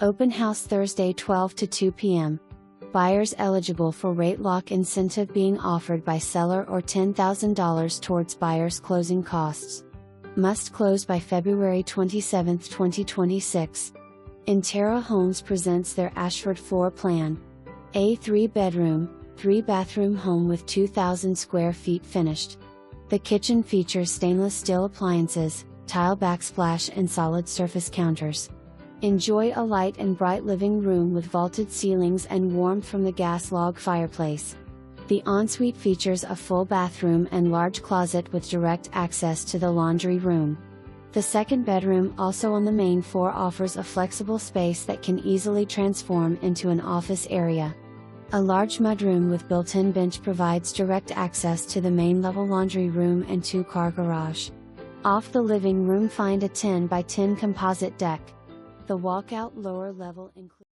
Open house Thursday 12 to 2 p.m. Buyers eligible for rate lock incentive being offered by seller or $10,000 towards buyer's closing costs. Must close by February 27, 2026. Interra Homes presents their Ashford floor plan. A 3-bedroom, 3-bathroom home with 2,000 square feet finished. The kitchen features stainless steel appliances, tile backsplash and solid surface counters. Enjoy a light and bright living room with vaulted ceilings and warmth from the gas log fireplace. The ensuite features a full bathroom and large closet with direct access to the laundry room. The second bedroom, also on the main floor, offers a flexible space that can easily transform into an office area. A large mudroom with built-in bench provides direct access to the main level laundry room and 2-car garage. Off the living room, find a 10 by 10 composite deck. The walkout lower level includes